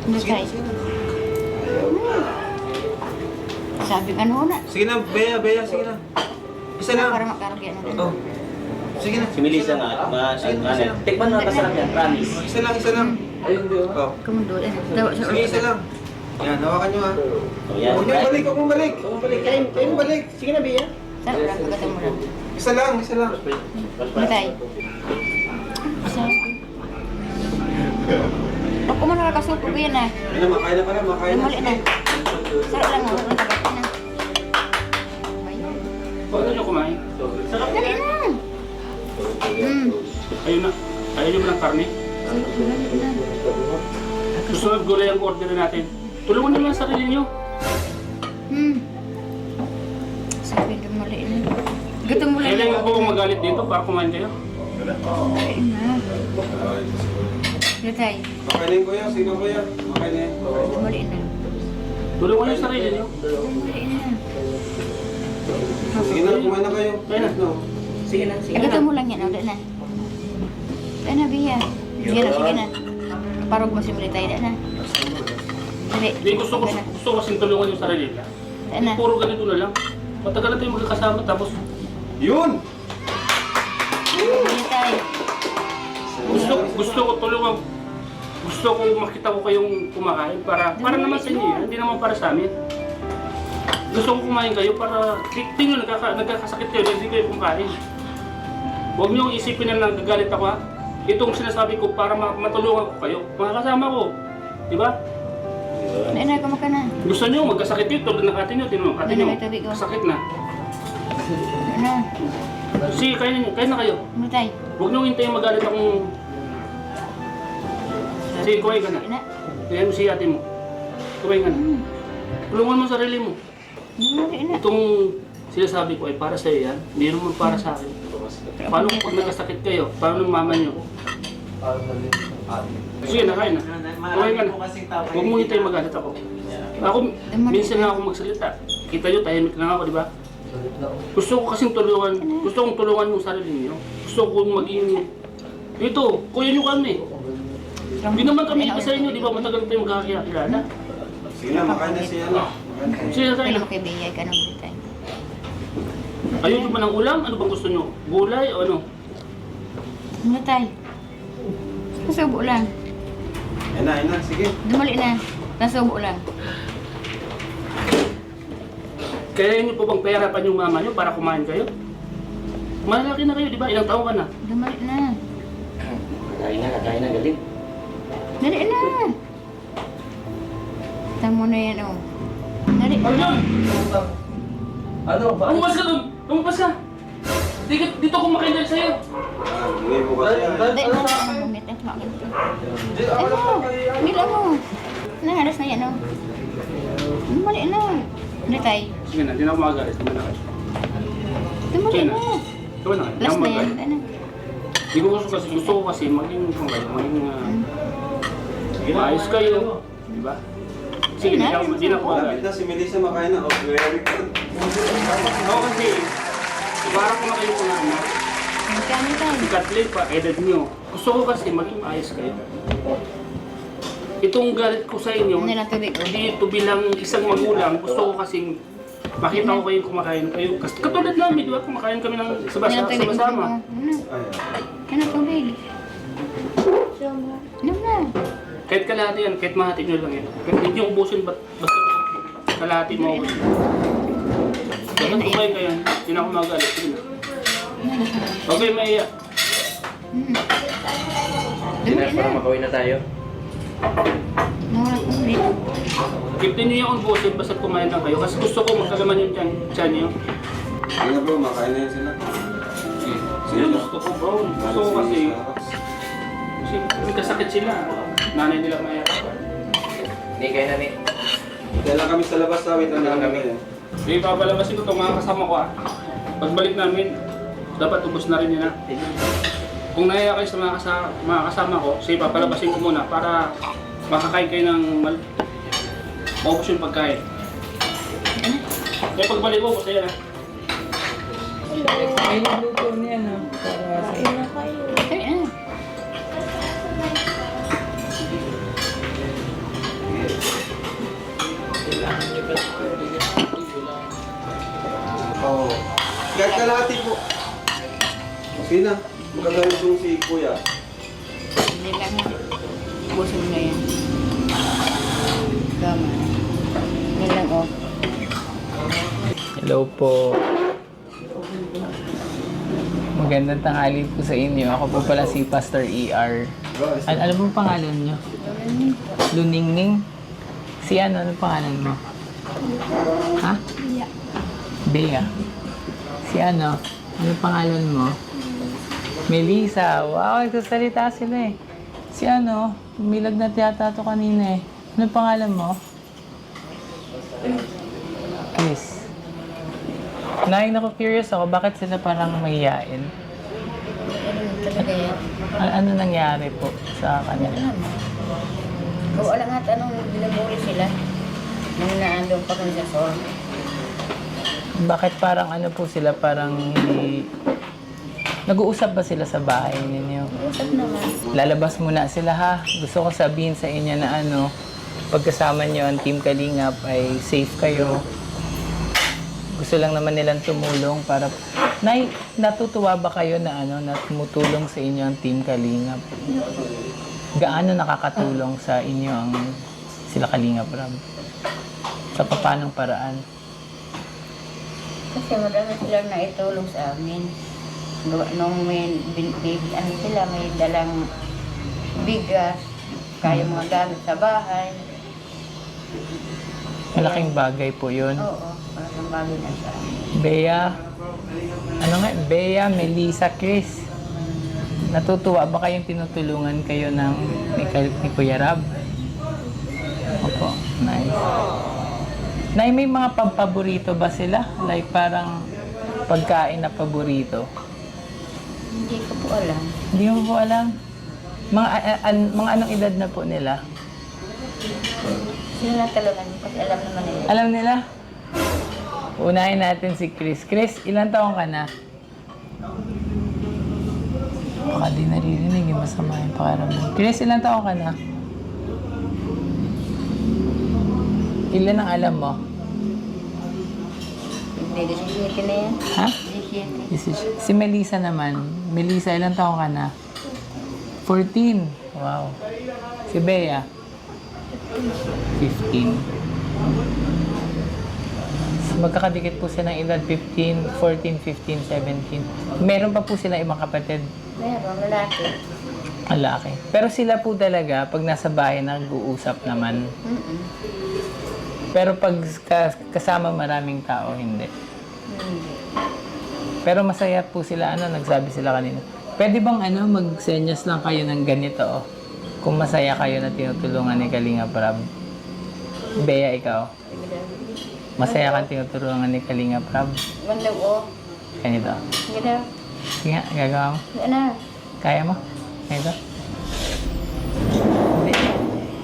Hindi Sige na, tayo. sige na. Sabi ka ano na. Sige na, Bea, sige na. Isa lang. Para makaragyan na din. Oh. Sige na. Si Melissa nga, tikman mo kasarap yan, promise. Isa lang. Ayun, di ba? Oh. Kumundo din. Dawa sa Sige, isa lang. Yan, hawakan nyo ha. Oh, yan. Huwag nyo balik, huwag mong balik. Kayo mong balik. Sige na, Bea. Saan lang pagkatang mo lang. Isa lang. Hindi tayo. Isa. Huwag ko mo nakakasupo ko yan ah. Ayun na, makain na pala, makain na. Muli na. Sarap lang ako. Tagapin na. Huwag nyo kumain. Dali na. Ayaw nyo ba ng karne? Dali na. Susunod gulay ang order natin. Tulungan nyo lang ang sarili nyo. Sabi doon muli na. Gutom mo lang. Kailangan ko magalit dito para kumain kayo. Dali na. Dali tayo. Makain na yun, kuya. Sige na, kuya. Makain na yun. Muli na. Tulungan nyo ang sarili nyo. Muli na. Sige na, kumain na kayo. Ayun na. No. Sige na, sige Gutom mo lang yan. Dali na. Dali na, Bia. Sige na. Parog mo simuli tayo. Dali na. Dali. Hindi, gusto ko kasing tulungan yung sarili nila. Dali na. Puro ganito na lang. Matagal na tayo magkakasama tapos Yun! Dali tayo. gusto ko tulungan. Gusto ko makita ko kayong kumakain para naman sa inyo yan, hindi naman para sa amin. Gusto ko kumain kayo para tingnan nagkakasakit kayo dahil hindi kayo kumakain. Huwag niyo isipin na nagagalit ako ha. Itong sinasabi ko para matulungan ko kayo. Mga kasama ko. Di ba? Dali na, kumaka na. Gusto niyo magkasakit yun tulad ng atin nyo. Tinanong atin nyo. May tubig, oh. Kasakit na. Dali na. Sige, kain na kayo. Dali tayo. Huwag niyo hintayin magalit akong... Sige, kumain ka na. Dali na. Kaya mo si ate mo. Kumain ka na. Tulungan mo ang sarili mo. Dali na. Itong sinasabi ko ay para sa iyo yan. Hindi naman para sa akin. Paano kung pag nagkasakit kayo? Paano ng mama niyo? Sige, nakain na. Kumain ka na. Huwag mo hintayin magalit ako. Ako, minsan nga ako magsalita. Kita nyo, tahimik lang ako, di ba? Gusto ko kasing tulungan, gusto kong tulungan yung sarili niyo. Gusto kong maging... Ito, kuya nyo kami. Hindi naman kami iba sa inyo, di ba? Matagal tayo magkakilala. Sige na, makain na siya. No? Sige, kain Dali na. ko kay Bia. Ikaw nang dali tayo. Ayaw nyo ba ng ulam? Ano bang gusto nyo? Gulay o ano? Dali tayo. Nasubo lang. Ayun na, sige. Dumali na. Nasubo lang. Kaya nyo po bang pahirapan yung mama nyo para kumain kayo? Malaki na kayo, di ba? Ilang taon ka na? Dumali na. Kakain na, galing. Dali na. Tamo na yan, oh. Dali. Ano yun? Ano? Umupas ka doon! Umupas ka! Dito ako makainal sa'yo! Hindi mo kasi yan. Dali na. Ano bumit? Ang kumain ko. Ano? Mila mo. Naharas na yan, oh. Dumali na. Dali tayo. Sige na, hindi na ako makagalit. Tama na kayo. Dumali Sige na. na. Tama na kayo. Hindi Last ako na yan. magalit. Ano? Hindi ko gusto ko kasi maging maayos kayo. Di ba? Sige, hindi na ako Lapit magalit. na si Melissa, makain na. Oh, very good. Ako kasi, parang ko na kayo kung ano. Magkano tayo? Si Kathleen pa, edad nyo. Gusto ko kasi maging maayos kayo. Itong galit ko sa inyo, Ano lang tubig? hindi ito bilang isang magulang. Gusto ko kasing makita ko kayong kumakain kayo. Kasi katulad namin, di ba? Kumakain kami ng Ano lang tubig? sama-sama. Ano? Ay, Ano tubig? Ano na? Kahit kalahati yan, kahit mahati nyo lang yan. Kahit hindi nyo ubusin, basta kalahati mo ako. Bakit kumain kayo? Hindi na ako magalit. Sige na. Okay, maiya. Dumali na. makawin na tayo. Nawala ko ulit. Keep din nyo yung ubusin, basta kumain lang kayo. Kasi gusto ko magkagaman yung tiyan nyo. sige na bro, makain na yan sila. Sige, gusto ko bro. Gusto ko kasi may kasakit sila. Nanay nila mahirapan. Hindi kayo na, Nick. Kaya lang kami sa labas, wait lang kami. Sige, papalabasin ko itong mga kasama ko ah. Pagbalik namin, dapat ubos na rin yun ah. Kung nahiya kayo sa mga kasama ko, sige, papalabasin ko muna para makakain kayo ng maubos yung pagkain. Kaya pagbalik ko, basta yan ah. Ay, nagluto niya na. Para sa iyo. Dali na. kalahati po. Okay na. Magkagalit yung si Kuya. Hindi lang yan. Busog na yan. Tama. Yan lang oh. Hello po. Magandang tanghali po sa inyo. Ako po pala si Pastor ER. Ano po pangalan nyo? Luningning? Si ano pangalan mo? Ha? Bea. Si ano? Ano pangalan mo? Melissa. Wow, nagsasalita sila eh. Si ano? Milag na tiyata to kanina eh. Ano pangalan mo? Chris. Curious ako, bakit sila parang mahihain? Talaga yan. Ano nangyari po sa kanila? Kung wala nga tanong binabuli sila. Nung naandong pa kung sa sol. Bakit parang ano po sila, parang hindi... Nag-uusap ba sila sa bahay ninyo? Usap naman. Lalabas muna sila ha. Gusto ko sabihin sa inyo na ano, pagkasama nyo ang Team Kalingap ay safe kayo. Gusto lang naman nilang tumulong para... Nay, natutuwa ba kayo na ano, na tumutulong sa inyo ang Team Kalingap? Gaano nakakatulong sa inyo ang sila Kalingap Rab? Sa papanong paraan? Kasi marami silang naitulong sa amin. Nung may ano sila, may dalang bigas, kaya mga gamit sa bahay. Malaking bagay po yun. Oo, malaking bagay na sa amin. Bea, ano nga? Bea, Melissa, Chris. Natutuwa ba kayong tinutulungan kayo ni Kuya Rab? Opo, nice. Nay, may mga paborito ba sila? Like parang pagkain na paborito? Hindi ko po alam. Hindi mo po alam? Mga anong edad na po nila? Sila natulungan kasi alam naman nila. Alam nila? Unahin natin si Chris. Chris, ilang taong ka na? Baka di naririnig yung masama yung pakiramdam. Chris, ilang taong ka na? Ilan ang alam mo? Hindi, 17 na yan. Ha? 17. Si Melissa naman. Melissa, ilang taong ka na? 14. Wow. Si Bea? 15. So, magkakadikit po sila ng edad 15, 14, 15, 17. Meron pa po sila ibang kapatid. Meron, lalaki. Ang laki. Pero sila po talaga, pag nasa bahay, nag-uusap naman. Pero pag kasama maraming tao, hindi. Hindi. Pero masaya po sila, nagsabi sila kanina. Pwede bang mag-senyas lang kayo ng ganito, oh? Kung masaya kayo na tinutulungan ni Kalingap Rab. Bea, ikaw? Masaya kang tinutulungan ni Kalingap Rab. Wala ko. Ganito. Ganda. Sige nga, gagawa mo. Ano? Kaya mo? Ganito.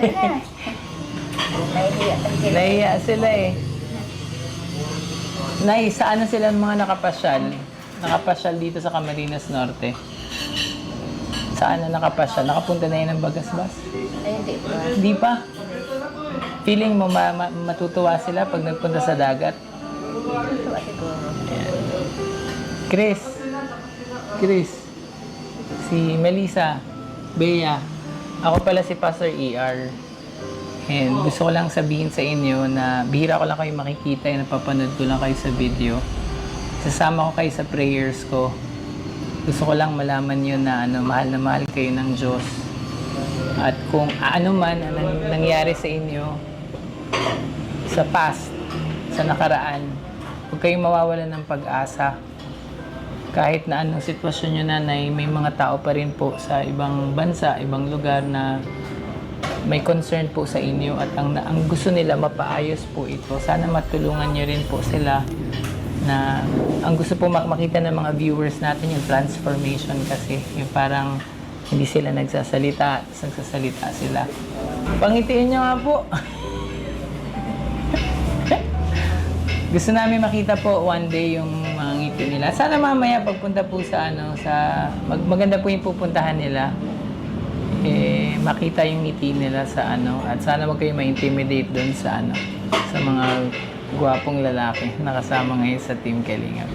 Ano? Nahihiya sila. Nahiya sila eh. Nay, saan na sila mga nakapasyal? Nakapasyal dito sa Camarines Norte. Saan na nakapasyal? Nakapunta na yun ng Bagasbas? Ay, hindi pa. Hindi pa. Feeling mo matutuwa sila pag nagpunta sa dagat? Tuwa siguro. Chris. Si Melissa. Bea. Ako pala si Pastor ER. And gusto ko lang sabihin sa inyo na bihira ko lang kayo makikita and napapanood ko lang kayo sa video. Sasama ko kayo sa prayers ko. Gusto ko lang malaman nyo na mahal na mahal kayo ng Diyos. At kung ano man ang nangyari sa inyo sa past, sa nakaraan, huwag kayong mawawalan ng pag-asa. Kahit na anong sitwasyon nyo nanay, may mga tao pa rin po sa ibang bansa, ibang lugar na may concern po sa inyo at ang gusto nila mapaayos po ito. Sana matulungan nyo rin po sila na ang gusto po makita ng mga viewers natin yung transformation kasi yung parang hindi sila nagsasalita sila. Pangitiin nyo nga po. Gusto namin makita po one day yung mga ngiti nila. Sana mamaya pagpunta po sa maganda po yung pupuntahan nila. Makita yung ngiti nila sa at sana wag kayo ma-intimidate doon sa mga gwapong lalaki na kasama ngayon sa Team Kalingap.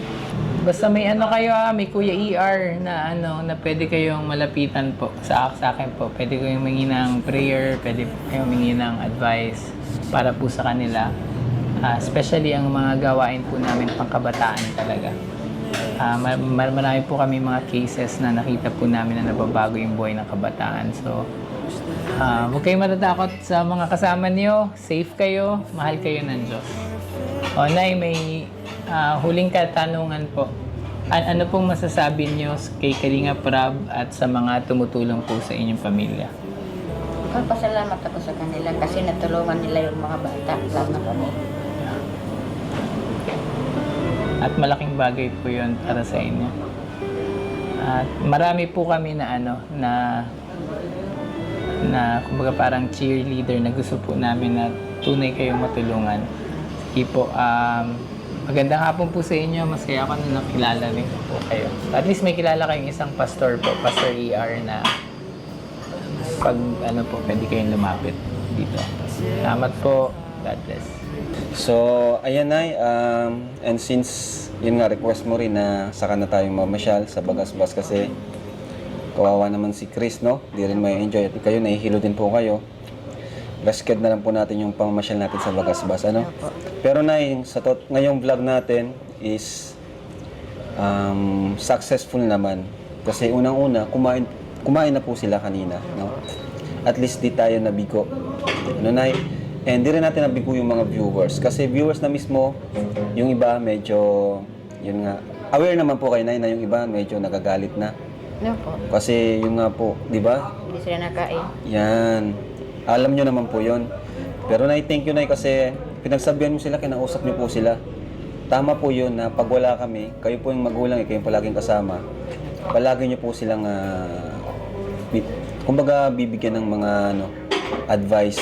Basta may ano kayo may Kuya ER na na pwede kayong malapitan po sa akin po. Pwede kayong humingi ng prayer, pwede kayong humingi ng advice para po sa kanila. Especially ang mga gawain po namin pangkabataan talaga. Marami po kami mga cases na nakita po namin na nababago yung buhay ng kabataan. So, huwag kayong matatakot sa mga kasama niyo. Safe kayo, mahal kayo ng Diyos. O, Nay, may huling katanungan po. Ano pong masasabi niyo kay Kalinga Prab at sa mga tumutulong po sa inyong pamilya? Magpasalamat ako sa kanila kasi natulungan nila yung mga bata, lalo na kami. At malaking bagay po yun para sa inyo. At marami po kami na kumbaga parang cheerleader na gusto po namin na tunay kayong matulungan. Sige po, magandang hapon po sa inyo. Masaya ako na nakilala rin po kayo. At least may kilala kayong isang pastor po, Pastor ER na pag po, pwede kayong lumapit dito. Salamat po. God bless. So, ayan Nay, and since yun nga request mo rin na saka na tayong mamasyal sa Bagasbas kasi kawawa naman si Chris, no? Di rin may enjoy at kayo, nahihilo din po kayo. Rescue na lang po natin yung pamamasyal natin sa Bagasbas, ano? Pero Nay, ngayong vlog natin is successful naman. Kasi unang-una, kumain na po sila kanina, no? At least di tayo nabigo. Ano Nay? And di rin natin nabigo yung mga viewers. Kasi viewers na mismo, yung iba medyo, yun nga, aware naman po kayo Nay na yung iba medyo nagagalit na. Ano po? Kasi yung nga po, di ba? Hindi sila nakain. Yan. Alam nyo naman po yun. Pero Nay, thank you Nay kasi pinagsabihan mo sila, kinausap nyo po sila. Tama po yun na pag wala kami, kayo po yung magulang, kayo yung palaging kasama, palagi nyo po silang, kumbaga bibigyan ng mga advice